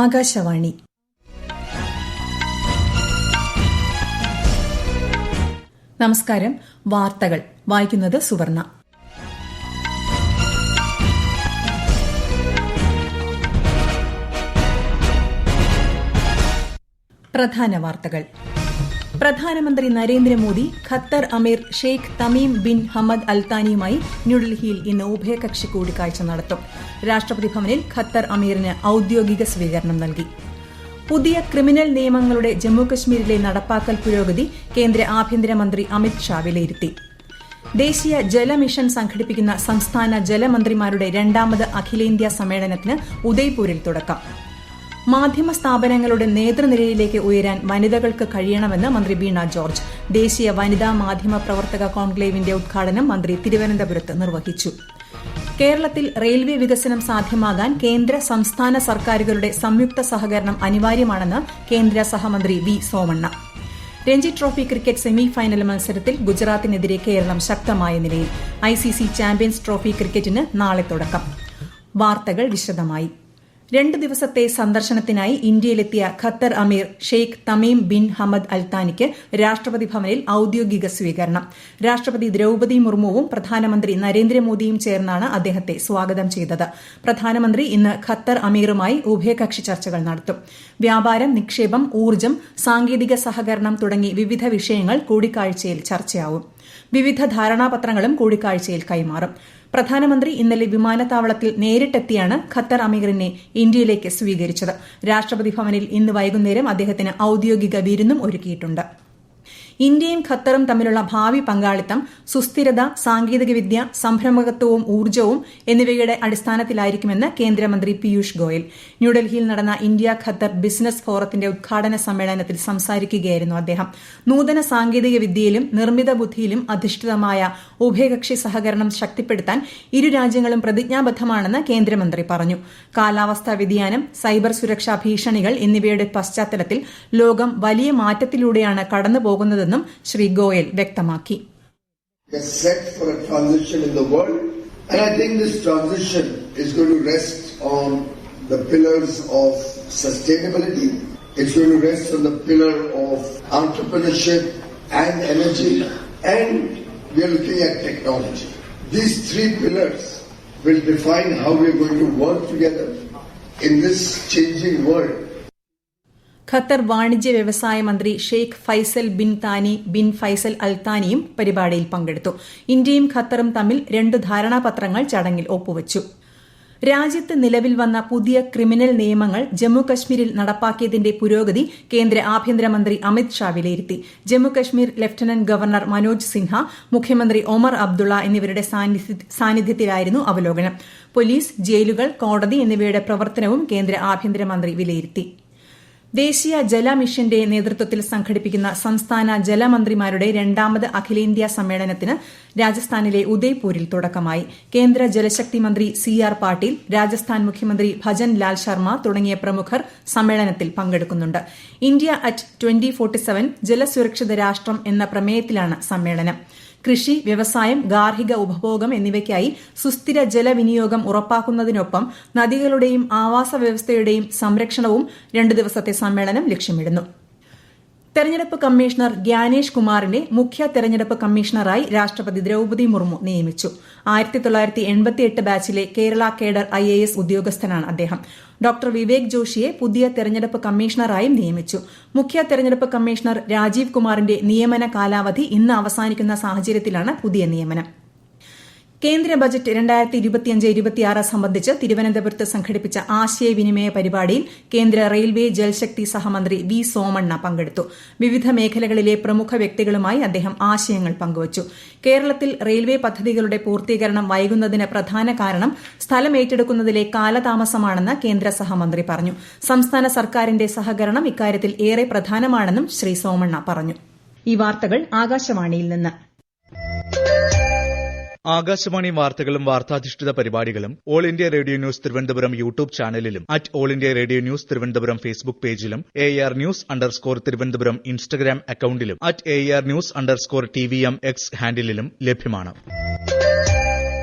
ആകാശവാണി. നമസ്കാരം. വാർത്തകൾ വായിക്കുന്നത് സുവർണ. പ്രധാന വാർത്തകൾ. പ്രധാനമന്ത്രി നരേന്ദ്രമോദി ഖത്തർ അമീർ ഷെയ്ഖ് തമീം ബിൻ ഹമദ് അൽത്താനിയുമായി ന്യൂഡൽഹിയിൽ ഇന്ന് ഉഭയകക്ഷി കൂടിക്കാഴ്ച നടത്തും. രാഷ്ട്രപതി ഭവനിൽ ഖത്തർ അമീറിന് ഔദ്യോഗിക സ്വീകരണം നൽകി. പുതിയ ക്രിമിനൽ നിയമങ്ങളുടെ ജമ്മുകശ്മീരിലെ നടപ്പാക്കൽ പുരോഗതി കേന്ദ്ര ആഭ്യന്തരമന്ത്രി അമിത് ഷാ വിലയിരുത്തി. ദേശീയ ജലമിഷൻ സംഘടിപ്പിക്കുന്ന സംസ്ഥാന ജലമന്ത്രിമാരുടെ രണ്ടാമത് അഖിലേന്ത്യാ സമ്മേളനത്തിന് ഉദയ്പൂരിൽ തുടക്കം. മാധ്യമ സ്ഥാപനങ്ങളുടെ നേതൃനിരയിലേക്ക് ഉയരാൻ വനിതകൾക്ക് കഴിയണമെന്ന് മന്ത്രി വീണ ജോർജ്. ദേശീയ വനിതാ മാധ്യമ പ്രവർത്തക കോൺക്ലേവിന്റെ ഉദ്ഘാടനം മന്ത്രി തിരുവനന്തപുരത്ത് നിർവഹിച്ചു. കേരളത്തിൽ റെയിൽവേ വികസനം സാധ്യമാകാൻ കേന്ദ്ര സംസ്ഥാന സർക്കാരുകളുടെ സംയുക്ത സഹകരണം അനിവാര്യമാണെന്ന് കേന്ദ്ര സഹമന്ത്രി V Somanna. Ranji trophy cricket semi final മത്സരത്തിൽ ഗുജറാത്തിനെതിരെ കേരളം ശക്തമായ നിലയിൽ. ICC ചാമ്പ്യൻസ് ട്രോഫി ക്രിക്കറ്റിന് നാളെ തുടക്കം. വാർത്തകൾ വിശദമായി. 2 ദിവസത്തെ സന്ദർശനത്തിനായി ഇന്ത്യയിലെത്തിയ ഖത്തർ അമീർ ഷെയ്ഖ് തമീം ബിൻ ഹമദ് അൽത്താനിക്ക് രാഷ്ട്രപതി ഭവനിൽ ഔദ്യോഗിക സ്വീകരണം. രാഷ്ട്രപതി ദ്രൌപദി മുർമുവും പ്രധാനമന്ത്രി നരേന്ദ്രമോദിയും ചേർന്നാണ് അദ്ദേഹത്തെ സ്വാഗതം ചെയ്തത്. പ്രധാനമന്ത്രി ഇന്ന് ഖത്തർ അമീറുമായി ഉഭയകക്ഷി ചർച്ചകൾ നടത്തും. വ്യാപാരം, നിക്ഷേപം, ഊർജ്ജം, സാങ്കേതിക സഹകരണം തുടങ്ങി വിവിധ വിഷയങ്ങൾ കൂടിക്കാഴ്ചയിൽ ചർച്ചയാവും. വിവിധ ധാരണാപത്രങ്ങളും കൂടിക്കാഴ്ചയിൽ കൈമാറും. പ്രധാനമന്ത്രി ഇന്നലെ വിമാനത്താവളത്തിൽ നേരിട്ടെത്തിയാണ് ഖത്തർ അമീറിനെ ഇന്ത്യയിലേക്ക് സ്വീകരിച്ചത്. രാഷ്ട്രപതി ഭവനിൽ ഇന്ന് വൈകുന്നേരം അദ്ദേഹത്തിന് ഔദ്യോഗിക വിരുന്നും ഒരുക്കിയിട്ടുണ്ട്. ഇന്ത്യയും ഖത്തറും തമ്മിലുള്ള ഭാവി പങ്കാളിത്തം സുസ്ഥിരത, സാങ്കേതികവിദ്യ, സംരംഭകത്വവും ഊർജ്ജവും എന്നിവയുടെ അടിസ്ഥാനത്തിലായിരിക്കുമെന്ന് കേന്ദ്രമന്ത്രി പീയൂഷ് ഗോയൽ. ന്യൂഡൽഹിയിൽ നടന്ന ഇന്ത്യ ഖത്തർ ബിസിനസ് ഫോറത്തിന്റെ ഉദ്ഘാടന സമ്മേളനത്തിൽ സംസാരിക്കുകയായിരുന്നു അദ്ദേഹം. നൂതന സാങ്കേതികവിദ്യയിലും നിർമ്മിത ബുദ്ധിയിലും അധിഷ്ഠിതമായ ഉഭയകക്ഷി സഹകരണം ശക്തിപ്പെടുത്താൻ ഇരു രാജ്യങ്ങളും പ്രതിജ്ഞാബദ്ധമാണെന്ന് കേന്ദ്രമന്ത്രി പറഞ്ഞു. കാലാവസ്ഥാ വ്യതിയാനം, സൈബർ സുരക്ഷാ ഭീഷണികൾ എന്നിവയുടെ പശ്ചാത്തലത്തിൽ ലോകം വലിയ മാറ്റത്തിലൂടെയാണ് കടന്നുപോകുന്നത് ശ്രീ ഗോയൽ വ്യക്തമാക്കി. Set for a transition in the world, and I think this transition is going to rest on the pillars of sustainability. It's going to rest on the pillar of entrepreneurship and energy, and we are looking at technology. These 3 pillars will define how we are going to work together in this changing world. Qatar വാണിജ്യ വ്യവസായ മന്ത്രി Sheikh Faisal bin Thani bin Faisal അൽത്താനിയും പരിപാടിയിൽ പങ്കെടുത്തു. ഇന്ത്യയും ഖത്തറും തമ്മിൽ 2 ധാരണാപത്രങ്ങൾ ചടങ്ങിൽ ഒപ്പുവച്ചു. രാജ്യത്ത് നിലവിൽ വന്ന പുതിയ ക്രിമിനൽ നിയമങ്ങൾ ജമ്മുകശ്മീരിൽ നടപ്പാക്കിയതിന്റെ പുരോഗതി കേന്ദ്ര ആഭ്യന്തരമന്ത്രി അമിത് ഷാ വിലയിരുത്തി. ജമ്മുകശ്മീർ ലഫ്റ്റനന്റ് ഗവർണർ മനോജ് സിൻഹ, മുഖ്യമന്ത്രി ഒമർ അബ്ദുള്ള എന്നിവരുടെ സാന്നിധ്യത്തിലായിരുന്നു അവലോകനം. പോലീസ്, ജയിലുകൾ, കോടതി എന്നിവയുടെ പ്രവർത്തനവും കേന്ദ്ര ആഭ്യന്തരമന്ത്രി വിലയിരുത്തി. ദേശീയ ജലമിഷന്റെ നേതൃത്വത്തിൽ സംഘടിപ്പിക്കുന്ന സംസ്ഥാന ജലമന്ത്രിമാരുടെ രണ്ടാമത് അഖിലേന്ത്യാ സമ്മേളനത്തിന് രാജസ്ഥാനിലെ ഉദയ്പൂരിൽ തുടക്കമായി. കേന്ദ്ര ജലശക്തി മന്ത്രി CR പാട്ടീൽ, രാജസ്ഥാൻ മുഖ്യമന്ത്രി ഭജൻ ലാൽ ശർമ്മ തുടങ്ങിയ പ്രമുഖർ സമ്മേളനത്തിൽ പങ്കെടുക്കുന്നുണ്ട്. ഇന്ത്യ അറ്റ് 2047 ജലസുരക്ഷിത രാഷ്ട്രം എന്ന പ്രമേയത്തിലാണ് സമ്മേളനം. കൃഷി, വ്യവസായം, ഗാർഹിക ഉപഭോഗം എന്നിവയ്ക്കായി സുസ്ഥിര ജലവിനിയോഗം ഉറപ്പാക്കുന്നതിനൊപ്പം നദികളുടെയും ആവാസ വ്യവസ്ഥയുടെയും സംരക്ഷണവും 2 ദിവസത്തെ സമ്മേളനം ലക്ഷ്യമിടുന്നു. തെരഞ്ഞെടുപ്പ് കമ്മീഷണർ ഗ്യാനേഷ് കുമാറിനെ മുഖ്യ തെരഞ്ഞെടുപ്പ് കമ്മീഷണറായി രാഷ്ട്രപതി ദ്രൌപദി മുർമു നിയമിച്ചു. 1988 ബാച്ചിലെ കേരള കേഡർ IAS ഉദ്യോഗസ്ഥനാണ് അദ്ദേഹം. ഡോക്ടർ വിവേക് ജോഷിയെ പുതിയ തെരഞ്ഞെടുപ്പ് കമ്മീഷണറായും നിയമിച്ചു. മുഖ്യ തെരഞ്ഞെടുപ്പ് കമ്മീഷണർ രാജീവ് കുമാറിന്റെ നിയമന കാലാവധി ഇന്ന് അവസാനിക്കുന്ന സാഹചര്യത്തിലാണ് പുതിയ നിയമനം. കേന്ദ്ര ബജറ്റ് 2025-26 സംബന്ധിച്ച് തിരുവനന്തപുരത്ത് സംഘടിപ്പിച്ച ആശയവിനിമയ പരിപാടിയിൽ കേന്ദ്ര റെയിൽവേ ജൽശക്തി സഹമന്ത്രി വി സോമണ്ണ പങ്കെടുത്തു. വിവിധ മേഖലകളിലെ പ്രമുഖ വ്യക്തികളുമായി അദ്ദേഹം ആശയങ്ങൾ പങ്കുവച്ചു. കേരളത്തിൽ റെയിൽവേ പദ്ധതികളുടെ പൂർത്തീകരണം വൈകുന്നതിന് പ്രധാന കാരണം സ്ഥലം ഏറ്റെടുക്കുന്നതിലെ കാലതാമസമാണെന്ന് കേന്ദ്ര സഹമന്ത്രി പറഞ്ഞു. സംസ്ഥാന സർക്കാരിന്റെ സഹകരണം ഇക്കാര്യത്തിൽ ഏറെ പ്രധാനമാണെന്നും ശ്രീ സോമണ്ണ പറഞ്ഞു. ഈ വാർത്തകൾ ആകാശവാണിയിൽ നിന്ന്. ആകാശവാണി വാർത്തകളും വാർത്താധിഷ്ഠിത പരിപാടികളും all India radio news Thiruvananthapuram YouTube ചാനലിലും @all India radio news Thiruvananthapuram Facebook പേജിലും AR_News_തിരുവനന്തപുരം ഇൻസ്റ്റഗ്രാം അക്കൌണ്ടിലും @AR_News_TVM X ഹാൻഡിലും ലഭ്യമാണ്.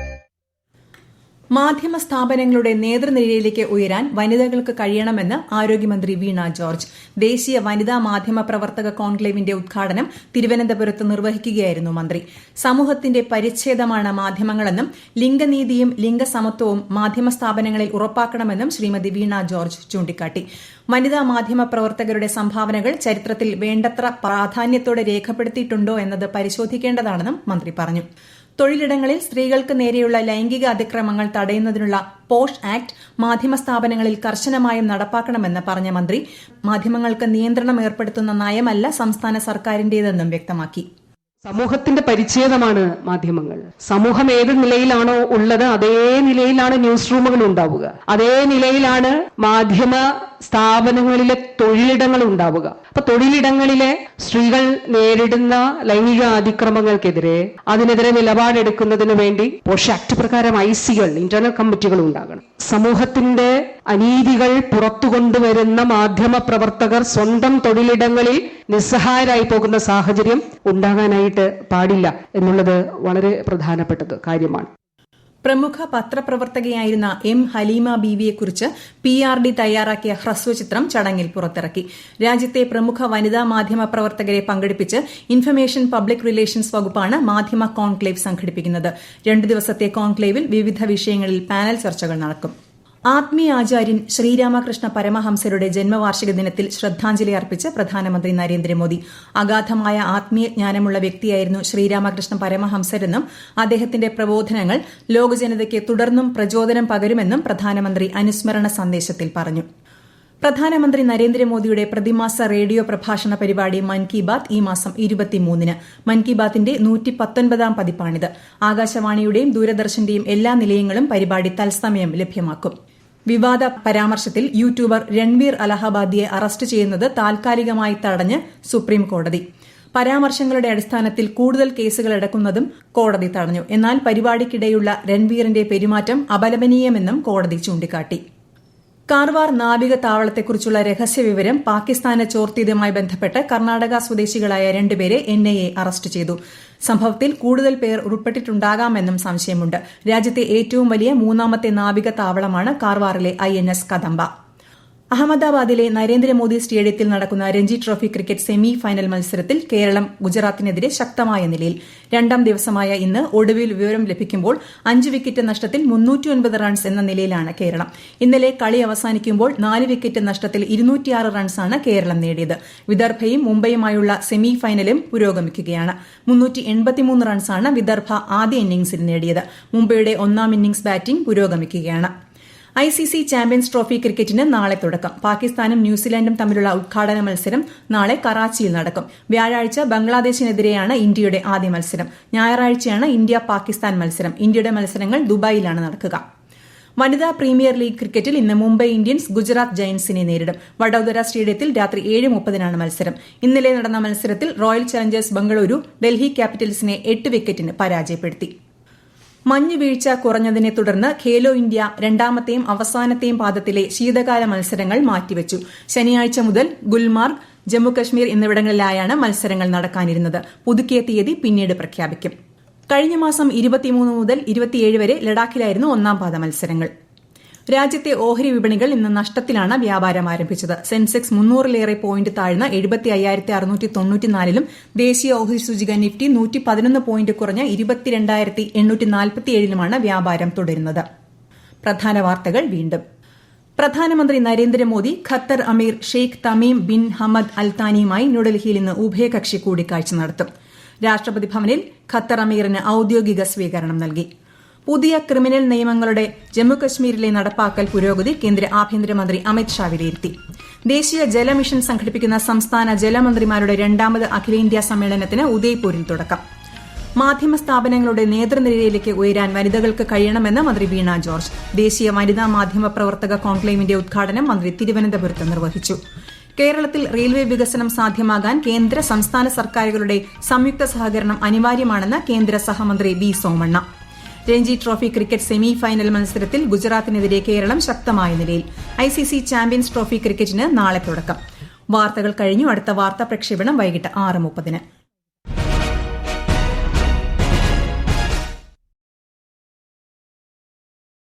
മാധ്യമ സ്ഥാപനങ്ങളുടെ നേതൃനിരയിലേക്ക് ഉയരാൻ വനിതകൾക്ക് കഴിയണമെന്ന് ആരോഗ്യമന്ത്രി വീണ ജോർജ്. ദേശീയ വനിതാ മാധ്യമ പ്രവർത്തക കോൺക്ലേവിന്റെ ഉദ്ഘാടനം തിരുവനന്തപുരത്ത് നിർവഹിക്കുകയായിരുന്നു മന്ത്രി. സമൂഹത്തിന്റെ പരിച്ഛേദമാണ് മാധ്യമങ്ങളെന്നും ലിംഗനീതിയും ലിംഗസമത്വവും മാധ്യമ സ്ഥാപനങ്ങളിൽ ഉറപ്പാക്കണമെന്നും ശ്രീമതി വീണ ജോർജ് ചൂണ്ടിക്കാട്ടി. വനിതാ മാധ്യമ പ്രവർത്തകരുടെ സംഭാവനകൾ ചരിത്രത്തിൽ വേണ്ടത്ര പ്രാധാന്യത്തോടെ രേഖപ്പെടുത്തിയിട്ടുണ്ടോ എന്നത് പരിശോധിക്കേണ്ടതാണെന്നും മന്ത്രി പറഞ്ഞു. തൊഴിലിടങ്ങളിൽ സ്ത്രീകൾക്ക് നേരെയുള്ള ലൈംഗിക അതിക്രമങ്ങൾ തടയുന്നതിനുള്ള പോഷ് ആക്ട് മാധ്യമ സ്ഥാപനങ്ങളിൽ കർശനമായും നടപ്പാക്കണമെന്ന് പറഞ്ഞ മന്ത്രി മാധ്യമങ്ങൾക്ക് നിയന്ത്രണം ഏർപ്പെടുത്തുന്ന നയമല്ല സംസ്ഥാന സർക്കാരിന്റേതെന്നും വ്യക്തമാക്കി. സമൂഹത്തിന്റെ പരിച്ഛേദമാണ് മാധ്യമങ്ങൾ. സമൂഹം ഏത് നിലയിലാണോ ഉള്ളത് അതേ നിലയിലാണ് ന്യൂസ് റൂമുകൾ ഉണ്ടാവുക, അതേ നിലയിലാണ് മാധ്യമ സ്ഥാപനങ്ങളിലെ തൊഴിലിടങ്ങൾ ഉണ്ടാവുക. അപ്പൊ തൊഴിലിടങ്ങളിലെ സ്ത്രീകൾ നേരിടുന്ന ലൈംഗിക അതിക്രമങ്ങൾക്കെതിരെ അതിനെതിരെ നിലപാടെടുക്കുന്നതിന് വേണ്ടി പോഷ് ആക്ട് പ്രകാരം ICകൾ ഇന്റർണൽ കമ്മിറ്റികൾ ഉണ്ടാകണം. സമൂഹത്തിന്റെ അനീതികൾ പുറത്തു കൊണ്ടുവരുന്ന മാധ്യമ പ്രവർത്തകർ സ്വന്തം തൊഴിലിടങ്ങളിൽ നിസ്സഹായരായി പോകുന്ന സാഹചര്യം ഉണ്ടാകാനായിട്ട് പാടില്ല എന്നുള്ളത് വളരെ പ്രധാനപ്പെട്ട കാര്യമാണ്. പ്രമുഖ പത്രപ്രവർത്തകയായിരുന്ന M. ഹലീമ ബീവിയെക്കുറിച്ച് PRD തയ്യാറാക്കിയ ഹ്രസ്വചിത്രം ചടങ്ങിൽ പുറത്തിറക്കി. രാജ്യത്തെ പ്രമുഖ വനിതാ മാധ്യമ പ്രവർത്തകരെ പങ്കെടുപ്പിച്ച് ഇൻഫർമേഷൻ പബ്ലിക് റിലേഷൻസ് വകുപ്പാണ് മാധ്യമ കോൺക്ലേവ് സംഘടിപ്പിക്കുന്നത്. 2 ദിവസത്തെ കോൺക്ലേവിൽ വിവിധ വിഷയങ്ങളിൽ പാനൽ ചർച്ചകൾ നടക്കും. ആത്മീയാചാര്യൻ ശ്രീരാമകൃഷ്ണ പരമഹംസരുടെ ജന്മവാർഷിക ദിനത്തിൽ ശ്രദ്ധാഞ്ജലി അർപ്പിച്ച് പ്രധാനമന്ത്രി നരേന്ദ്രമോദി. അഗാധമായ ആത്മീയ ജ്ഞാനമുള്ള വ്യക്തിയായിരുന്നു ശ്രീരാമകൃഷ്ണ പരമഹംസരെന്നും അദ്ദേഹത്തിന്റെ പ്രബോധനങ്ങൾ ലോകജനതയ്ക്ക് തുടർന്നും പ്രചോദനം പകരുമെന്നും പ്രധാനമന്ത്രി അനുസ്മരണ സന്ദേശത്തിൽ പറഞ്ഞു. പ്രധാനമന്ത്രി നരേന്ദ്രമോദിയുടെ പ്രതിമാസ റേഡിയോ പ്രഭാഷണ പരിപാടി മൻ കി ബാത്ത് ഈ മാസം 23-ന്. മൻ കി ബാത്തിന്റെ 119-ാം പതിപ്പാണിത്. ആകാശവാണിയുടെയും ദൂരദർശന്റെയും എല്ലാ നിലയങ്ങളും പരിപാടി തത്സമയം ലഭ്യമാക്കും. വിവാദ പരാമർശത്തിൽ യൂട്യൂബർ രൺവീർ അലഹബാദിയെ അറസ്റ്റ് ചെയ്യുന്നത് താൽക്കാലികമായി തടഞ്ഞ് സുപ്രീം കോടതി. പരാമർശങ്ങളുടെ അടിസ്ഥാനത്തിൽ കൂടുതൽ കേസുകൾ എടുക്കുന്നതും കോടതി തടഞ്ഞു. എന്നാൽ പരിപാടിക്കിടെയുള്ള രൺവീറിന്റെ പെരുമാറ്റം അപലപനീയമെന്നും കോടതി ചൂണ്ടിക്കാട്ടി. കാർവാർ നാവിക താവളത്തെക്കുറിച്ചുള്ള രഹസ്യവിവരം പാകിസ്ഥാന് ചോർത്തിയതുമായി ബന്ധപ്പെട്ട് കർണാടക സ്വദേശികളായ 2 പേരെ NIA അറസ്റ്റ് ചെയ്തു. സംഭവത്തിൽ കൂടുതൽ പേർ ഉൾപ്പെട്ടിട്ടുണ്ടാകാമെന്നും സംശയമുണ്ട്. രാജ്യത്തെ ഏറ്റവും വലിയ 3ാമത്തെ നാവിക താവളമാണ് കാർവാറിലെ INS കദംബ. അഹമ്മദാബാദിലെ നരേന്ദ്രമോദി സ്റ്റേഡിയത്തിൽ നടക്കുന്ന Ranji trophy cricket semi final മത്സരത്തിൽ കേരളം ഗുജറാത്തിനെതിരെ ശക്തമായ നിലയിൽ. 2ാം ദിവസമായ ഇന്ന് ഒടുവിൽ വിവരം ലഭിക്കുമ്പോൾ 5 വിക്കറ്റ് നഷ്ടത്തിൽ 309 റൺസ് എന്ന നിലയിലാണ് കേരളം. ഇന്നലെ കളി അവസാനിക്കുമ്പോൾ 4 വിക്കറ്റ് നഷ്ടത്തിൽ 206 റൺസാണ് കേരളം നേടിയത്. വിദർഭയും മുംബൈയുമായുള്ള സെമി ഫൈനലും പുരോഗമിക്കുകയാണ്. 383 റൺസാണ് വിദർഭ ആദ്യ ഇന്നിംഗ്സിൽ നേടിയത്. മുംബൈയുടെ 1ാം ഇന്നിംഗ്സ് ബാറ്റിംഗ് പുരോഗമിക്കുകയാണ്. ICC ചാമ്പ്യൻസ് ട്രോഫി ക്രിക്കറ്റിന് നാളെ തുടക്കം. പാകിസ്ഥാനും ന്യൂസിലാൻഡും തമ്മിലുള്ള ഉദ്ഘാടന മത്സരം നാളെ കറാച്ചിയിൽ നടക്കും. വ്യാഴാഴ്ച ബംഗ്ലാദേശിനെതിരെയാണ് ഇന്ത്യയുടെ ആദ്യ മത്സരം. ഞായറാഴ്ചയാണ് ഇന്ത്യ പാകിസ്ഥാൻ മത്സരം. ഇന്ത്യയുടെ മത്സരങ്ങൾ ദുബായിലാണ് നടക്കുക. വനിതാ പ്രീമിയർ ലീഗ് ക്രിക്കറ്റിൽ ഇന്ന് മുംബൈ ഇന്ത്യൻസ് ഗുജറാത്ത് ജയന്റ്സിനെ നേരിടും. വഡോദര സ്റ്റേഡിയത്തിൽ രാത്രി 7:30-നാണ് മത്സരം. ഇന്നലെ നടന്ന മത്സരത്തിൽ റോയൽ ചലഞ്ചേഴ്സ് ബംഗളൂരു ഡൽഹി ക്യാപിറ്റൽസിനെ 8 വിക്കറ്റിന് പരാജയപ്പെടുത്തി. മഞ്ഞ് വീഴ്ച കുറഞ്ഞതിനെ തുടർന്ന് ഖേലോ ഇന്ത്യ 2ാമത്തെയും അവസാനത്തെയും പാദത്തിലെ ശീതകാല മത്സരങ്ങൾ മാറ്റിവച്ചു. ശനിയാഴ്ച മുതൽ ഗുൽമാർഗ്, ജമ്മുകശ്മീർ എന്നിവിടങ്ങളിലായാണ് മത്സരങ്ങൾ നടക്കാനിരുന്നത്. പുതുക്കിയ തീയതി പിന്നീട് പ്രഖ്യാപിക്കും. കഴിഞ്ഞ മാസം 23 മുതൽ 27 വരെ ലഡാക്കിലായിരുന്നു 1ാം പാദ മത്സരങ്ങൾ. രാജ്യത്തെ ഓഹരി വിപണികൾ ഇന്ന് നഷ്ടത്തിലാണ് വ്യാപാരം ആരംഭിച്ചത്. സെൻസെക്സ് 300-ലേറെ പോയിന്റ് താഴ്ന്ന 75,694-ലും ദേശീയ ഓഹരി സൂചിക നിഫ്റ്റി 111 പോയിന്റ് കുറഞ്ഞ് 22,847-ലുമാണ് വ്യാപാരം തുടരുന്നത്. പ്രധാന വാർത്തകൾ വീണ്ടും. പ്രധാനമന്ത്രി നരേന്ദ്രമോദി ഖത്തർ അമീർ ഷെയ്ഖ് തമീം ബിൻ ഹമദ് അൽത്താനിയുമായി ന്യൂഡൽഹിയിൽ ഇന്ന് ഉഭയകക്ഷി കൂടിക്കാഴ്ച നടത്തും. രാഷ്ട്രപതി ഭവനിൽ ഖത്തർ അമീറിന് ഔദ്യോഗിക സ്വീകരണം നൽകി. പുതിയ ക്രിമിനൽ നിയമങ്ങളുടെ ജമ്മുകശ്മീരിലെ നടപ്പാക്കൽ പുരോഗതി കേന്ദ്ര ആഭ്യന്തരമന്ത്രി അമിത് ഷാ വിലയിരുത്തി. ദേശീയ ജലമിഷൻ സംഘടിപ്പിക്കുന്ന സംസ്ഥാന ജലമന്ത്രിമാരുടെ 2ാമത് അഖിലേന്ത്യാ സമ്മേളനത്തിന് ഉദയ്പൂരിൽ തുടക്കം. മാധ്യമ സ്ഥാപനങ്ങളുടെ നേതൃനിരയിലേക്ക് ഉയരാൻ വനിതകൾക്ക് കഴിയണമെന്ന് മന്ത്രി വീണ ജോർജ്. ദേശീയ വനിതാ മാധ്യമ പ്രവർത്തക കോൺക്ലേവിന്റെ ഉദ്ഘാടനം മന്ത്രി തിരുവനന്തപുരത്ത് നിർവഹിച്ചു. കേരളത്തിൽ റെയിൽവേ വികസനം സാധ്യമാകാൻ കേന്ദ്ര സംസ്ഥാന സർക്കാരുകളുടെ സംയുക്ത സഹകരണം അനിവാര്യമാണെന്ന് കേന്ദ്ര സഹമന്ത്രി V Somanna. Ranji trophy cricket semi final മത്സരത്തിൽ ഗുജറാത്തിനെതിരെ കേരളം ശക്തമായ നിലയിൽ. ICC ചാമ്പ്യൻസ് ട്രോഫി ക്രിക്കറ്റിന് നാളെ തുടക്കം. വാർത്തകൾ കഴിഞ്ഞു. അടുത്ത വാർത്താ പ്രക്ഷേപണം വൈകിട്ട് 6:30-ന്.